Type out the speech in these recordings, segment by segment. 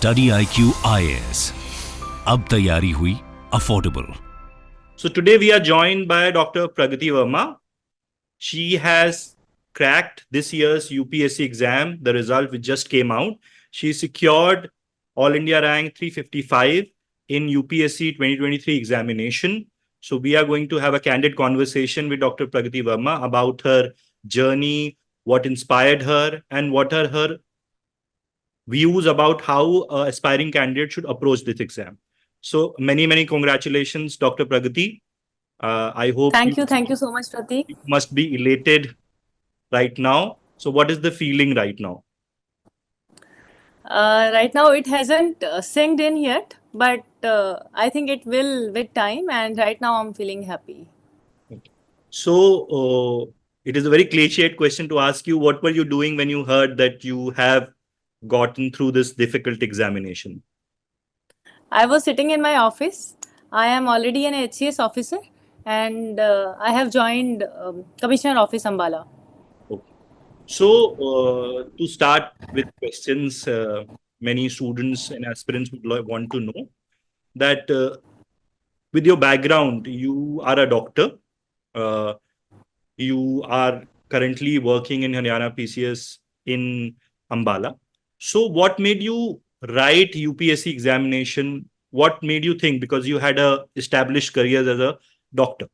Study IQ IAS. अब तैयारी हुई affordable. So today we are joined by Dr. Pragati Verma. She has cracked this year's UPSC exam. The result which just came out. She secured All India rank 355 in UPSC 2023 examination. So we are going to have a candid conversation with Dr. Pragati Verma about her journey, what inspired her, and what are her views about how aspiring candidate should approach this exam. So many congratulations, Dr. Pragati. I hope Thank you so much, Pratik. you must be elated right now. So what is the feeling right now? Right now it hasn't synced in yet, but I think it will with time, and right now I'm feeling happy. So it is a very cliched question to ask you. What were you doing when you heard that you have gotten through this difficult examination? I was sitting in my office. I am already an HCS officer, and I have joined Commissioner Office Ambala. Okay. So to start with questions, many students and aspirants would want to know that with your background, you are a doctor. You are currently working in Haryana PCS in Ambala. So what made you write UPSC examination? What made you think? Because you had a established career as a doctor.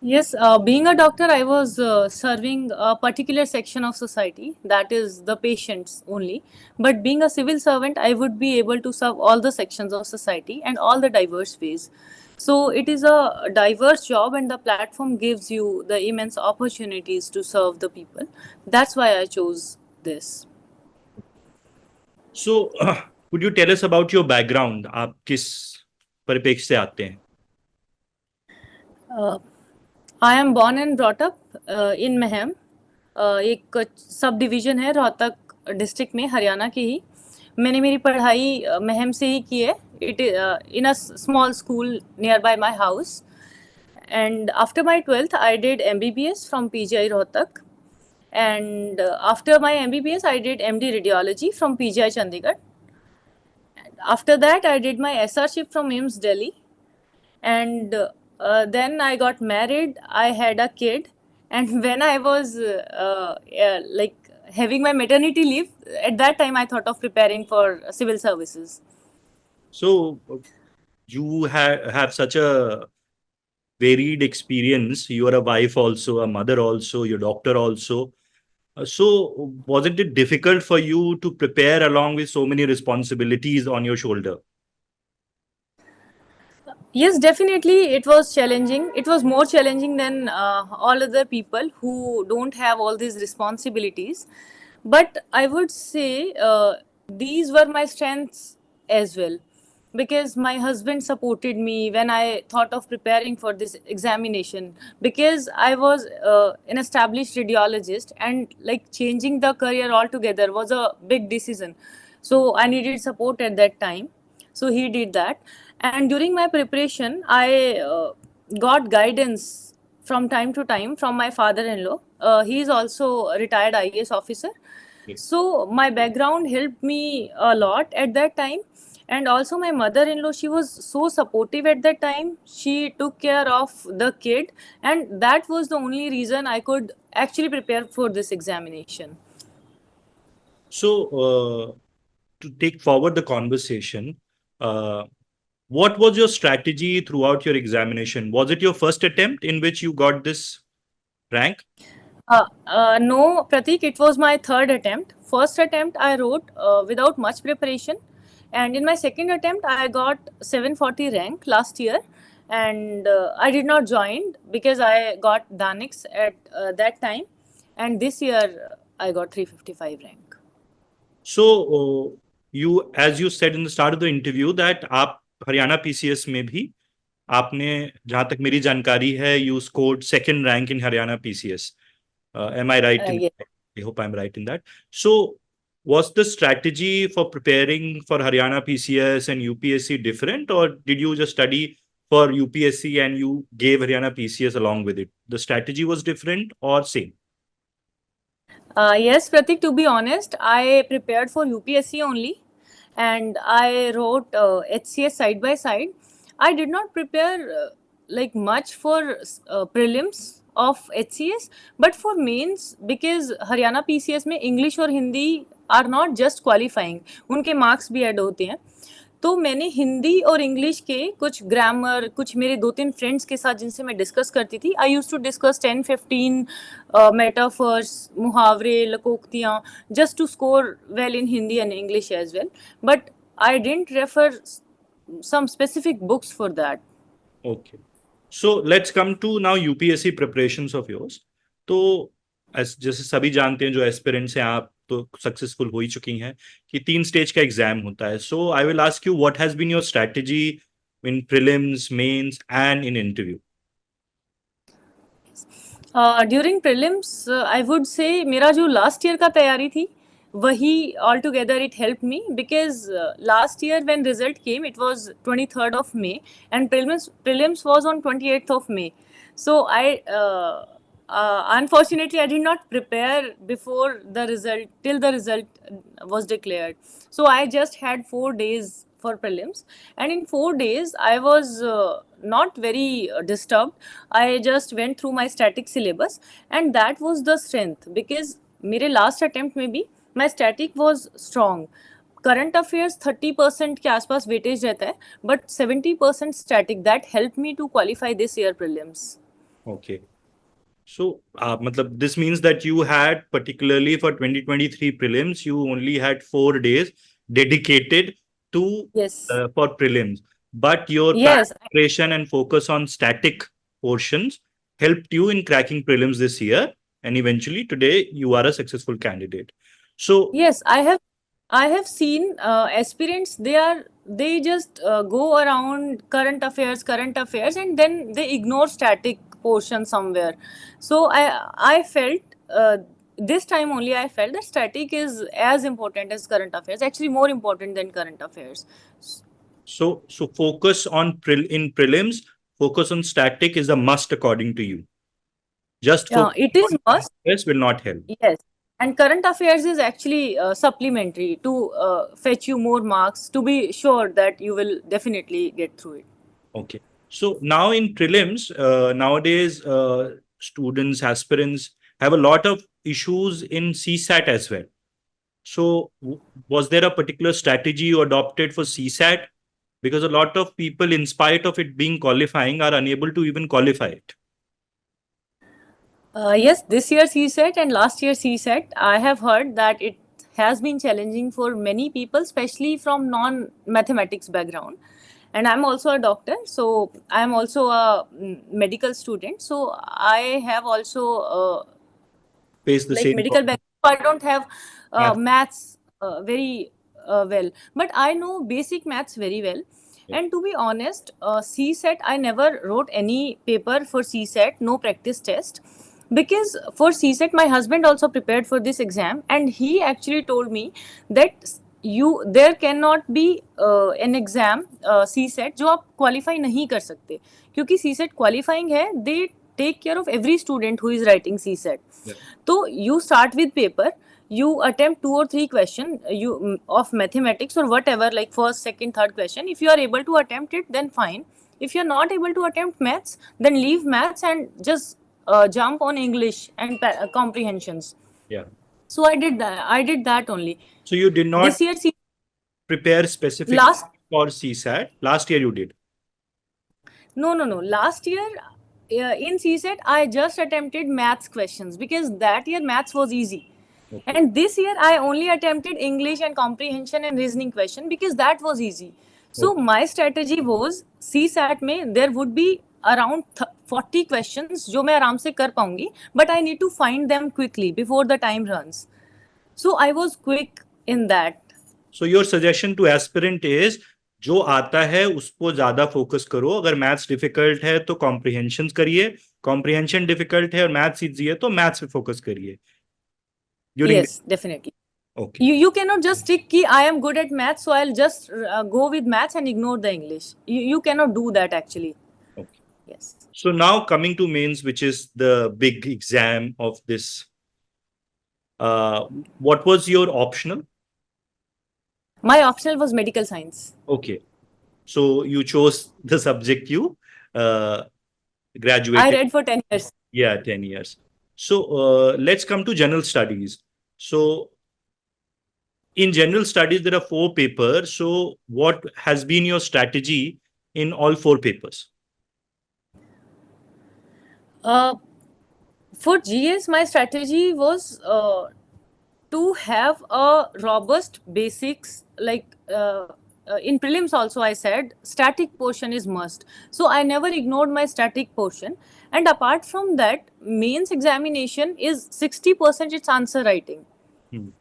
Yes, being a doctor, I was serving a particular section of society, that is the patients only. But being a civil servant, I would be able to serve all the sections of society and all the diverse ways. So it is a diverse job, and the platform gives you the immense opportunities to serve the people. That's why I chose this. So could you tell us about your background? आप किस परिप्रेक्ष्य से आते हैं? I am born and brought up in Mehem. एक sub division है Rohtak district में, हरियाणा की ही. मैंने मेरी पढ़ाई महम से ही की है. It in a small school near by my house. And after my 12th, I did MBBS from PGI Rohtak. And after my MBBS, I did MD Radiology from PGI Chandigarh. After that, I did my SRship from AIIMS Delhi. And then I got married. I had a kid. And when I was like having my maternity leave, at that time I thought of preparing for civil services. So you have such a varied experience. You are a wife also, a mother also, you're a doctor also. So wasn't it difficult for you to prepare along with so many responsibilities on your shoulder? Yes, definitely it was challenging. It was more challenging than all other people who don't have all these responsibilities. But I would say these were my strengths as well, because my husband supported me when I thought of preparing for this examination, because I was an established radiologist, and like changing the career altogether was a big decision. So I needed support at that time. So he did that. And during my preparation, I got guidance from time to time from my father-in-law. He is also a retired IAS officer. Yes. So my background helped me a lot at that time. And also my mother-in-law, she was so supportive at that time. She took care of the kid. And that was the only reason I could actually prepare for this examination. So to take forward the conversation, what was your strategy throughout your examination? Was it your first attempt in which you got this rank? No, Pratik, it was my third attempt. First attempt I wrote without much preparation. And in my second attempt, I got 740 rank last year. And I did not join because I got Danix at that time. And this year, I got 355 rank. So you, as you said in the start of the interview, that आप Haryana PCS में भी आपने, जहां तक मेरी जानकारी है, you scored second rank in Haryana PCS. Am I right? Yes. I hope I'm right in that. So was the strategy for preparing for Haryana PCS and UPSC different, or did you just study for UPSC and you gave Haryana PCS along with it? The strategy was different or same? Yes, Pratik, to be honest, I prepared for UPSC only and I wrote HCS side by side. I did not prepare like much for prelims of HCS, but for mains because Haryana PCS में English और Hindi are not just qualifying, उनके marks भी add होते हैं. तो मैंने हिंदी और English के कुछ ग्रामर, कुछ मेरे 2-3 फ्रेंड्स के साथ जिनसे मैं डिस्कस करती थी, I use to discuss 10-15 metaphors, मुहावरे, लकोक्तियाँ, just to score well in Hindi and English as well, but I didn't refer some specific books for that. Okay. So let's come to now UPSC preparations of yours. तो जैसे सभी जानते हैं जो aspirants हैं, आप तो सक्सेसफुल हो ही चुकी हैं कि 3 स्टेज का एग्जाम होता है. So I will ask you what has been your strategy in prelims, mains and in interview. During prelims I would say मेरा जो लास्ट ईयर का तैयारी थी वही all together it help me because last year when result came it was 23rd of May and prelims was on 28th of May. So I unfortunately I did not prepare before the result, till the result was declared. So I just had 4 days for prelims, and in 4 days I was not very disturbed. I just went through my static syllabus and that was the strength because मेरे last attempt में भी my static was strong. Current affairs 30% के आसपास weightage रहता है, but 70% static. That helped me to qualify this year prelims. Okay. So matlab this means that you had, particularly for 2023 prelims, you only had 4 days dedicated to Yes. For prelims, but your Yes. preparation and focus on static portions helped you in cracking prelims this year, and eventually today you are a successful candidate. So Yes, I have seen aspirants. They just go around current affairs, and then they ignore static portion somewhere. So I felt this time only I felt that static is as important as current affairs. Actually, more important than current affairs. so focus on in prelims. Focus on static is a must according to you. Just Yeah, focus it is on must. this will not help. Yes. And current affairs is actually supplementary to fetch you more marks to be sure that you will definitely get through it. Okay. So now in prelims, nowadays, students, aspirants have a lot of issues in CSAT as well. So was there a particular strategy you adopted for CSAT? Because a lot of people, in spite of it being qualifying, are unable to even qualify it. Yes, this year CSAT and last year CSAT, I have heard that it has been challenging for many people, especially from non-mathematics background. And I'm also a doctor, so I'm also a medical student. So I have also Face the like same medical problem. background. I don't have Math. maths very well, but I know basic maths very well. Yeah. And to be honest, CSAT, I never wrote any paper for CSAT, no practice test. Because for CSAT, my husband also prepared for this exam, and he actually told me that there cannot be an exam CSAT जो आप qualify नहीं कर सकते, क्योंकि CSAT qualifying है, they take care of every student who is writing CSAT. Yeah. So you start with paper, you attempt 2 or 3 questions of mathematics or whatever, like first, second, third question. If you are able to attempt it, then fine. If you are not able to attempt maths, then leave maths and just jump on English and comprehensions. Yeah. So I did that only. So you did not This year, prepare specifically for CSAT. Last year you did. No. Last year in CSAT, I just attempted maths questions because that year maths was easy. Okay. And this year I only attempted English and comprehension and reasoning question because that was easy. So Okay. my strategy was CSAT में there would be around 40 questions जो मैं आराम से कर पाऊंगी, but I need to find them quickly before the time runs. So I was quick in that. So your suggestion to aspirant is जो आता है उसको ज्यादा फोकस करो. अगर मैथ्स डिफिकल्ट है तो कॉम्प्रिहेंशन करिए, कॉम्प्रिहेंशन डिफिकल्ट है और मैथ्स इजी है तो मैथ्स पे फोकस करिए. Yes, definitely. Okay. You cannot just stick कि I am good at maths, so I'll just go with maths and ignore the English. You cannot do that actually. Okay. Yes. So now coming to mains, which is the big exam of this What was your optional? My optional was medical science. Okay. So you chose the subject you I graduated. read for 10 years. Yeah, 10 years. So let's come to general studies. So in general studies, there are 4 papers. So what has been your strategy in all 4 papers? For GS, my strategy was to have a robust basics, like in prelims also I said static portion is must. So I never ignored my static portion. And apart from that, mains examination is 60% its answer writing.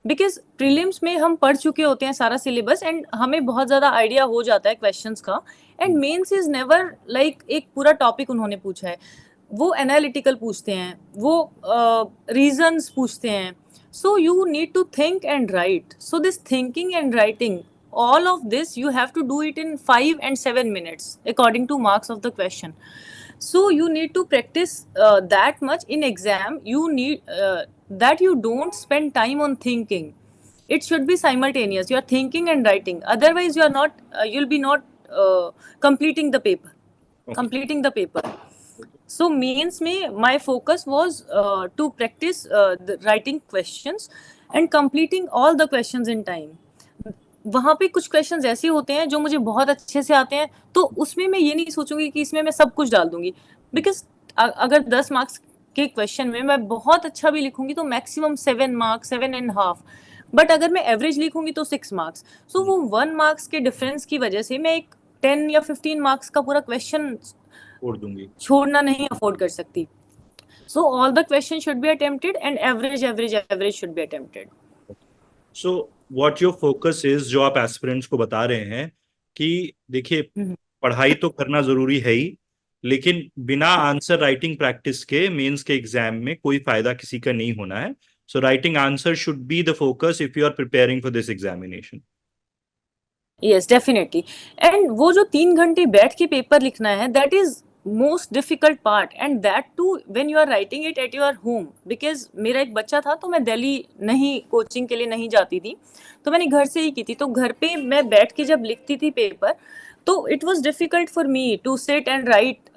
Because prelims में हम पढ़ चुके होते हैं सारा syllabus and हमें बहुत ज़्यादा आइडिया हो जाता है क्वेश्चंस का. And mains is never like एक पूरा टॉपिक उन्होंने पूछा है, वो एनालिटिकल पूछते हैं, वो रीजंस पूछते हैं. So you need to think and write. So this thinking and writing, all of this you have to do it in 5 and 7 minutes according to marks of the question. So you need to practice that much in exam. You need that you don't spend time on thinking. It should be simultaneous. You are thinking and writing. Otherwise, you are not. You'll be not completing the paper. Okay. Completing the paper. So means me, my focus was to practice the writing questions and completing all the questions in time. वहाँ पे कुछ questions ऐसे होते हैं जो मुझे बहुत अच्छे से आते हैं, तो उसमें मैं ये नहीं सोचूंगी कि इसमें मैं सब कुछ डाल दूंगी. बिकॉज अगर 10 मार्क्स के क्वेश्चन में मैं बहुत अच्छा भी लिखूंगी तो मैक्सिमम 7 मार्क्स, 7.5. बट अगर मैं एवरेज लिखूंगी तो 6 मार्क्स. सो वो 1 मार्क्स के डिफरेंस की वजह से मैं एक 10 या 15 मार्क्स का पूरा क्वेश्चन छोड़ना नहीं अफोर्ड कर सकती. So all the question should be attempted and average should be attempted. So what your focus is, जो आप एस्पिरेंट्स को बता रहे हैं कि देखिए पढ़ाई तो करना जरूरी है ही, लेकिन बिना आंसर राइटिंग प्रैक्टिस के मेंस के एग्जाम में कोई फायदा किसी का नहीं होना है. So writing answer should be the focus if you are preparing for this examination. Yes definitely. And वो जो 3 घंटे बैठ के पेपर लिखना है, that is most difficult part, and that too when you are writing it at your home. Because मेरा एक बच्चा था तो मैं दिल्ली नहीं कोचिंग के लिए नहीं जाती थी, तो मैंने घर से ही की थी. तो घर पे मैं बैठ के जब लिखती थी पेपर, तो it was difficult for me to sit and write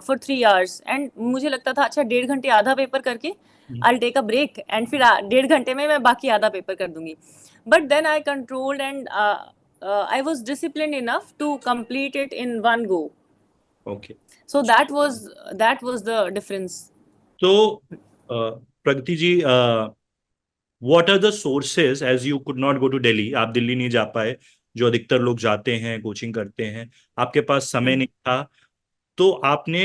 for 3 hours. And मुझे लगता था अच्छा 1.5 घंटे आधा पेपर करके I will take a break and फिर 1.5 घंटे में मैं बाकी आधा पेपर कर दूंगी. But then I controlled and I was disciplined enough to complete it in one go. Okay. So that was the difference. So, Pragati ji, what are the sources, as you could not go to Delhi, आप दिल्ली नहीं जा पाए, जो अधिकतर लोग जाते हैं coaching करते हैं, आपके पास समय नहीं था, तो आपने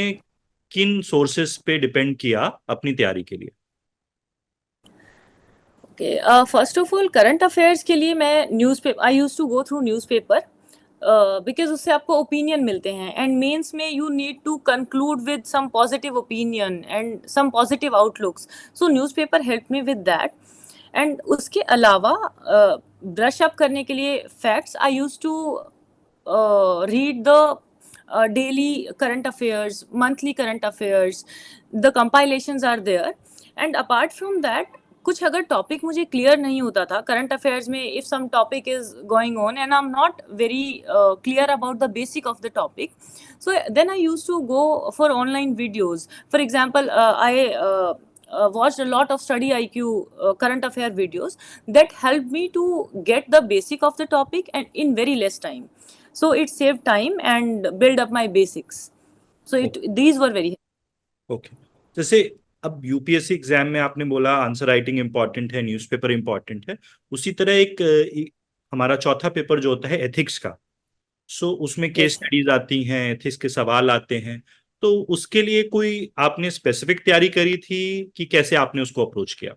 किन सोर्सेस पे डिपेंड किया अपनी तैयारी के लिए? Okay, first of all, current affairs के लिए मैं newspaper, I use to go through newspaper, because उससे आपको ओपिनियन मिलते हैं. एंड मेंस में you need to conclude with some positive opinion and some positive outlooks. So newspaper help me with that. And उसके अलावा ब्रश अप करने के लिए facts, I use to read the daily current affairs, monthly current affairs, the compilations are there. And apart from that, कुछ अगर topic मुझे clear नहीं होता था करंट अफेयर्स में, if some topic is going on and I am not very clear about the basic of the topic, so then I use to go for online videos. For example, I watched a lot of study IQ current affair videos that helped me to get the basic of the topic and in very less time. So it saved time and build up my basics. So these were very okay. जैसे अब UPSC exam में आपने बोला answer writing important है, newspaper important है, उसी तरह एक हमारा चौथा पेपर जो होता है एथिक्स का, सो उसमें केस स्टडीज आती हैं, एथिक्स के सवाल आते हैं, तो उसके लिए कोई आपने स्पेसिफिक तैयारी करी थी कि कैसे आपने उसको अप्रोच किया?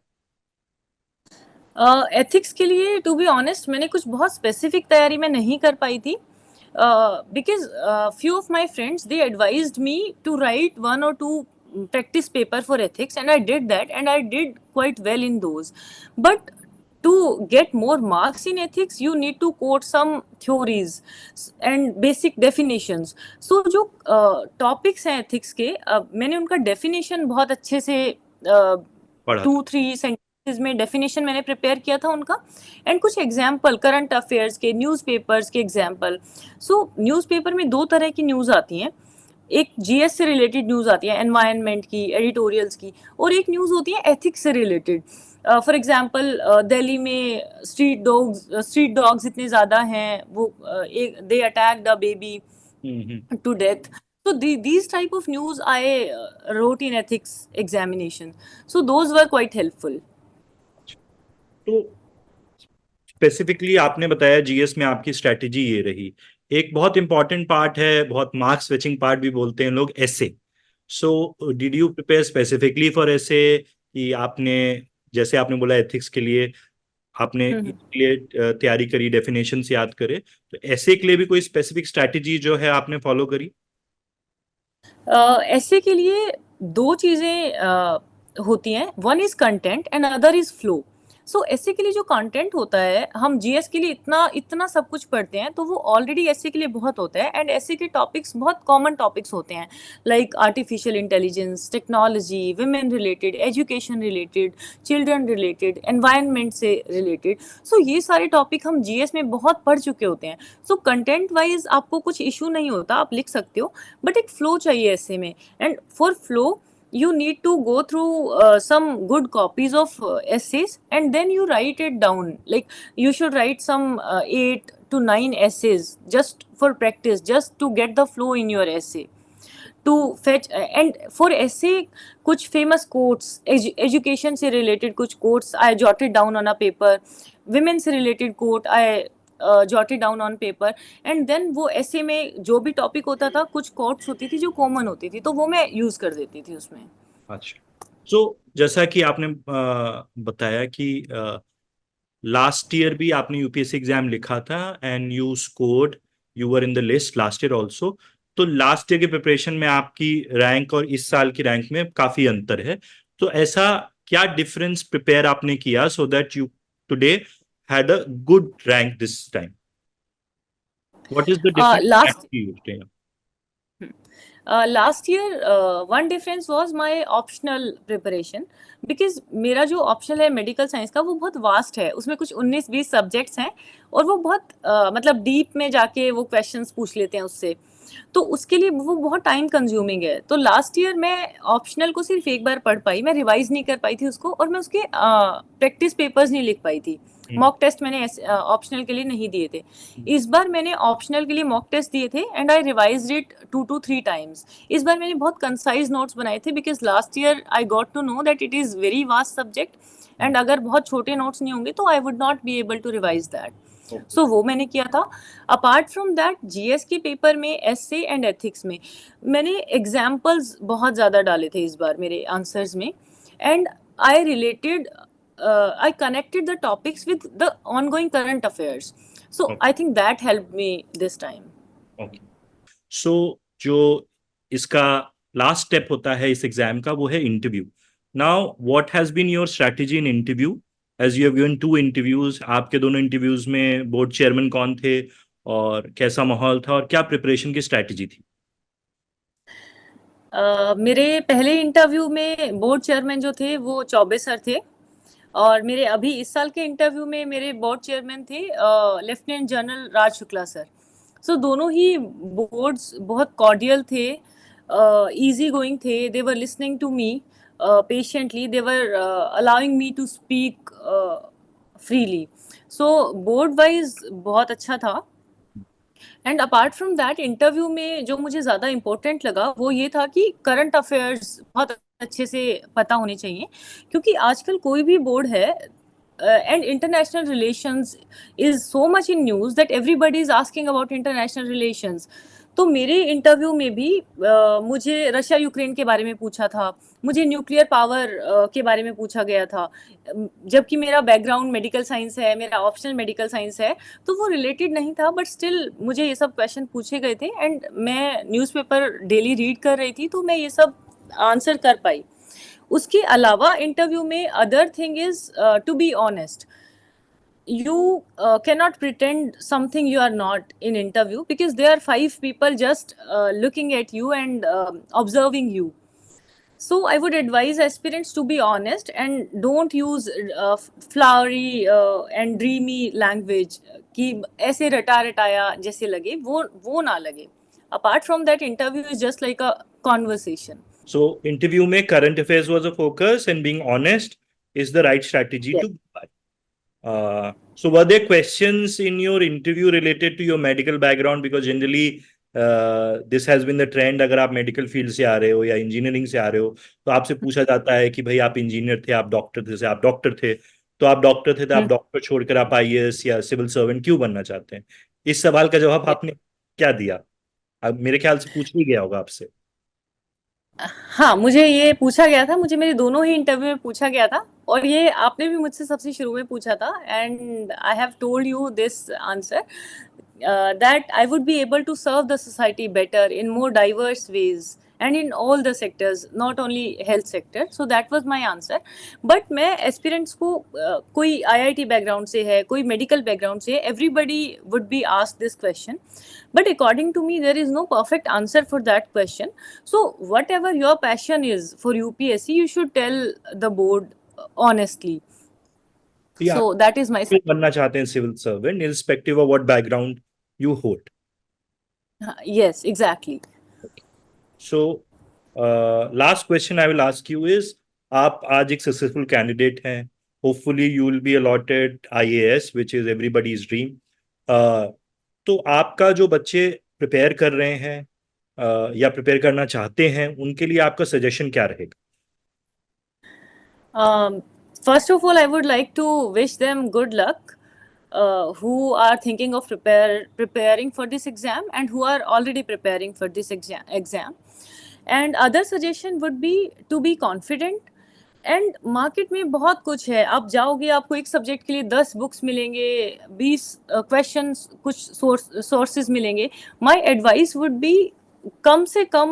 एथिक्स के लिए टू बी ऑनेस्ट मैंने कुछ बहुत स्पेसिफिक तैयारी में नहीं कर पाई थी, because few of my friends they advised me to write 1 or 2 practice paper for ethics, and I did that and I did quite well in those. But to get more marks in ethics, you need to quote some theories and basic definitions. So जो topics हैं ethics के, मैंने उनका definition बहुत अच्छे से 2-3 sentence में definition मैंने प्रिपेयर किया था उनका, एंड कुछ एग्जाम्पल करंट अफेयर्स के, न्यूज़पेपर्स के एग्जाम्पल. सो न्यूज़पेपर में दो तरह की न्यूज़ आती हैं. एक जीएस से रिलेटेड न्यूज़ आती है, एनवायरनमेंट की, एडिटोरियल्स की, और एक न्यूज़ होती है एथिक्स से रिलेटेड. फॉर एग्जाम्पल दिल्ली में स्ट्रीट डॉग्स इतने ज़्यादा हैं, वो they attacked a baby to death. So these type of news I wrote in ethics examination. So those were quite helpful. तो स्पेसिफिकली आपने बताया जीएस में आपकी स्ट्रेटेजी ये रही. एक बहुत इंपॉर्टेंट पार्ट है, बहुत मार्क्स फेचिंग पार्ट भी बोलते हैं लोग, essay. So did you prepare specifically for essay, कि आपने, जैसे आपने बोला एथिक्स के लिए आपने इसके लिए तैयारी करी, डेफिनेशन याद करे, तो ऐसे के लिए भी कोई स्पेसिफिक स्ट्रैटेजी जो है आपने फॉलो करी? ऐसे के लिए दो चीजें होती हैं. One is content and other is flow. So essay के लिए जो कंटेंट होता है, हम जीएस के लिए इतना इतना सब कुछ पढ़ते हैं, तो वो ऑलरेडी ऐसे के लिए बहुत होता है. एंड ऐसे के टॉपिक्स बहुत कॉमन टॉपिक्स होते हैं, like artificial intelligence, technology, women related, education related, children related, environment से रिलेटेड. सो ये सारे टॉपिक हम जीएस में बहुत पढ़ चुके होते हैं. सो कंटेंट वाइज आपको कुछ इशू नहीं होता, आप लिख सकते हो, बट एक फ्लो चाहिए ऐसे में. And for flow you need to go through some good copies of essays, and then you write it down. Like you should write some 8 to 9 essays just for practice, just to get the flow in your essay, to fetch. And for essay kuch famous quotes, education se related kuch quotes I jotted down on a paper, women se related quote I jotted down on paper. And then वो ऐसे में जो भी topic होता था, कुछ quotes होती थी जो कॉमन होती थी, तो वो मैं यूज कर देती थी उसमें. अच्छा. सो जैसा कि आपने बताया कि लास्ट ईयर भी आपने यूपीएससी एग्जाम लिखा था and you scored, you were in the list last year also. तो लास्ट ईयर की प्रिपरेशन में आपकी रैंक और इस साल की रैंक में काफी अंतर है. तो ऐसा क्या डिफरेंस प्रिपेयर आपने किया so that you today had a good rank this time? What is the difference that you used? Last year, one difference was my optional preparation, because मेरा जो ऑप्शनल है मेडिकल साइंस का, वो बहुत vast है. उसमें कुछ 19-20 सब्जेक्ट्स हैं, और वो बहुत मतलब डीप में जाके वो क्वेश्चंस पूछ लेते हैं उससे. तो उसके लिए वो बहुत टाइम कंज्यूमिंग है. तो लास्ट ईयर मैं ऑप्शनल को सिर्फ एक बार पढ़ पाई, मैं रिवाइज नहीं कर पाई थी उसको, और मैं उसके प्रैक्टिस पेपर्स नहीं लिख पाई थी. मॉक टेस्ट मैंने ऑप्शनल के लिए नहीं दिए थे. इस बार मैंने ऑप्शनल के लिए मॉक टेस्ट दिए थे, and I revised it 2 to 3 times. इस बार मैंने बहुत कंसाइज नोट्स बनाए थे, because last year I got to know that it is very vast subject, and अगर बहुत छोटे नोट्स नहीं होंगे तो I would not be able to revise that. So वो मैंने किया था. अपार्ट फ्रॉम दैट, जीएस के पेपर में, एसे एंड एथिक्स में, मैंने एग्जाम्पल्स बहुत ज़्यादा डाले थे इस बार मेरे आंसर्स में, and I related I connected the topics with the ongoing current affairs. So I think that helped me this time. Okay. So जो इसका लास्ट स्टेप होता है इस एग्जाम का, वो है interview. Now what has been your strategy in interview, as you have given 2 interviews? आपके दोनों इंटरव्यूज में बोर्ड चेयरमैन कौन थे, और कैसा माहौल था, और क्या प्रिपरेशन की स्ट्रेटजी थी? मेरे पहले इंटरव्यू में बोर्ड चेयरमैन जो थे वो चौबे सर थे, और मेरे अभी इस साल के इंटरव्यू में मेरे बोर्ड चेयरमैन थे लेफ्टिनेंट जनरल राज शुक्ला सर. सो दोनों ही बोर्ड्स बहुत कॉर्डियल थे, easy going थे. they were listening to me patiently. they were allowing me to speak freely. so board wise बहुत अच्छा था. And apart from that, interview में जो मुझे ज़्यादा इम्पोर्टेंट लगा वो ये था कि करंट अफेयर्स बहुत अच्छे से पता होने चाहिए, क्योंकि आजकल कोई भी बोर्ड है, and international relations is so much in news that everybody is asking about international relations. तो मेरे इंटरव्यू में भी मुझे रशिया यूक्रेन के बारे में पूछा था, मुझे न्यूक्लियर पावर के बारे में पूछा गया था, जबकि मेरा बैकग्राउंड मेडिकल साइंस है, मेरा ऑप्शनल मेडिकल साइंस है, तो वो रिलेटेड नहीं था, बट स्टिल मुझे ये सब क्वेश्चन पूछे गए थे, एंड मैं न्यूज़पेपर डेली रीड कर रही थी, तो मैं ये सब आंसर कर पाई. उसके अलावा इंटरव्यू में other thing is to be honest. You cannot pretend something you are not in interview, because there are 5 people just looking at you and observing you. So I would advise aspirants to be honest and don't use flowery and dreamy language कि ऐसे रटा रटाया जैसे लगे, वो ना लगे. Apart from that, interview is just like a conversation. So interview में current affairs was a focus and being honest is the right strategy Yes. to go by. So were there questions in your interview related to your medical background? Because generally this has been the trend. अगर आप medical field से आ रहे हो या engineering से आ रहे हो तो आपसे पूछा जाता है कि भाई आप इंजीनियर थे, आप डॉक्टर थे, आप डॉक्टर थे, तो आप डॉक्टर थे तो आप डॉक्टर छोड़कर आप आईएएस या सिविल सर्वेंट क्यों बनना चाहते हैं? इस सवाल का जवाब आपने क्या दिया? अब मेरे ख्याल से पूछ ही गया होगा आपसे. हाँ, मुझे ये पूछा गया था, मुझे मेरे दोनों ही इंटरव्यू में पूछा गया था और ये आपने भी मुझसे सबसे शुरू में पूछा था and I have told you this answer that I would be able to serve the society better in more diverse ways and in all the sectors, not only health sector. So that was my answer. But मैं aspirants को कोई IIT background से है, कोई medical background से है, everybody would be asked this question. But according to me, there is no perfect answer for that question. So whatever your passion is for UPSC, you should tell the board honestly. Yeah. So that is my. बनना चाहते हैं civil servant irrespective of what background you hold. Yes, exactly. So last question I will ask you is, आप आज एक successful candidate हैं, hopefully you will be allotted IAS which is everybody's dream. तो आपका जो बच्चे प्रिपेयर कर रहे हैं या प्रिपेयर करना चाहते हैं उनके लिए आपका सजेशन क्या रहेगा? First of all, I would like to wish them good luck who are thinking of preparing for this exam and who are already preparing for this exam. And other suggestion would be to be confident. And market में बहुत कुछ है, आप जाओगे आपको एक subject के लिए 10 बुक्स मिलेंगे, 20 क्वेश्चंस, कुछ सोर्सेज मिलेंगे. माय एडवाइस वुड बी कम से कम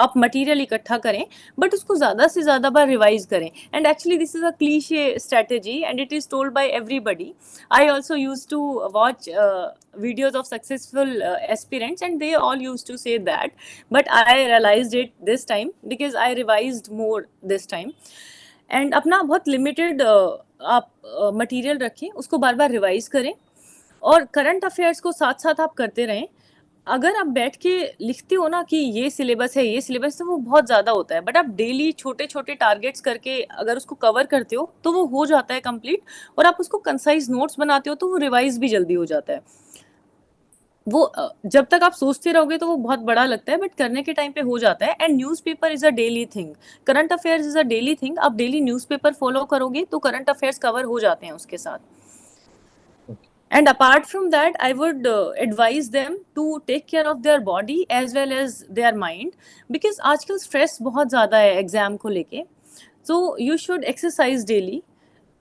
आप मटेरियल इकट्ठा करें बट उसको ज़्यादा से ज़्यादा बार रिवाइज करें. And actually this is a cliche strategy and it is told by everybody. I also use to watch videos of successful aspirants and they all used to say that, but I realized it this time because I revised more this time. and अपना बहुत limited आप material रखें, उसको बार बार revise करें और current affairs को साथ साथ आप करते रहें. अगर आप बैठ के लिखते हो ना कि ये सिलेबस है, ये सिलेबस है, वो बहुत ज़्यादा होता है. बट आप डेली छोटे छोटे टारगेट्स करके अगर उसको कवर करते हो तो वो हो जाता है कंप्लीट, और आप उसको कंसाइज नोट्स बनाते हो तो वो रिवाइज भी जल्दी हो जाता है. वो जब तक आप सोचते रहोगे तो वो बहुत बड़ा लगता है, बट करने के टाइम पे हो जाता है. And newspaper is a daily thing, current affairs is a daily thing. आप डेली न्यूज़पेपर फॉलो करोगे तो करंट अफेयर्स कवर हो जाते हैं उसके साथ. And apart from that, I would advise them to take care of their body as well as their mind, because आजकल stress बहुत ज़्यादा है एग्जाम को लेके. So you should exercise daily.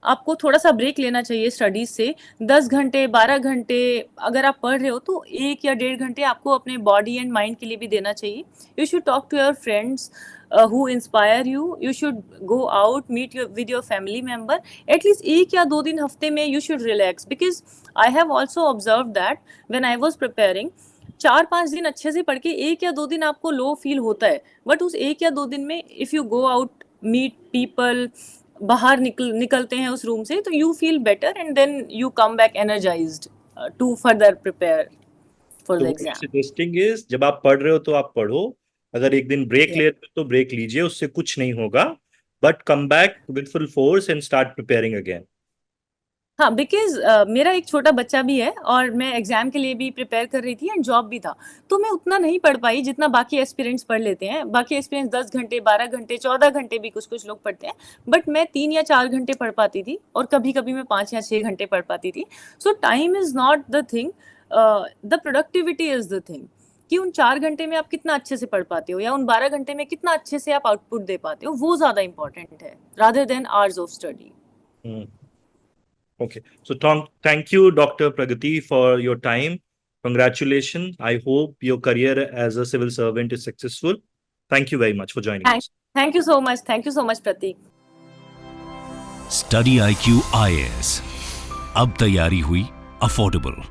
आपको थोड़ा सा ब्रेक लेना चाहिए स्टडीज से. 10 घंटे 12 घंटे अगर आप पढ़ रहे हो तो 1 या 1.5 घंटे आपको अपने बॉडी एंड माइंड के लिए भी देना चाहिए. You should talk to your friends who inspire you. You should go out, meet with your family member. At least 1 या 2 दिन हफ्ते में you should relax, because I have also observed that when I was preparing, 4-5 दिन अच्छे से पढ़ के 1 या 2 दिन आपको लो फील होता है, बट उस 1 या 2 दिन में if you go out, meet people, बाहर निकलते हैं उस रूम से, तो you feel better and then you come back energized to further prepare for the exam. Suggesting is जब आप पढ़ रहे हो तो आप पढ़ो, अगर एक दिन ब्रेक ले रहे हो तो ब्रेक लीजिए, उससे कुछ नहीं होगा, but come back with full force and start preparing again. हाँ, बिकॉज मेरा एक छोटा बच्चा भी है और मैं एग्जाम के लिए भी प्रिपेयर कर रही थी एंड जॉब भी था, तो मैं उतना नहीं पढ़ पाई जितना बाकी एस्पिरेंट्स पढ़ लेते हैं. बाकी एस्पिरेंट्स 10 घंटे 12 घंटे 14 घंटे भी कुछ लोग पढ़ते हैं, बट मैं 3 या 4 घंटे पढ़ पाती थी और कभी कभी मैं 5 या 6 घंटे पढ़ पाती थी. सो time is not the thing, the productivity is the thing, कि उन 4 घंटे में आप कितना अच्छे से पढ़ पाते हो या उन 12 घंटे में कितना अच्छे से आप आउटपुट दे पाते हो, वो ज्यादा इंपॉर्टेंट है rather than hours of study. Okay, so thank you, Dr. Pragati, for your time. Congratulations. I hope your career as a civil servant is successful. Thank you very much for joining us. Thank you so much. Thank you so much, Pratik. Study IQ IAS. अब तैयारी हुई affordable.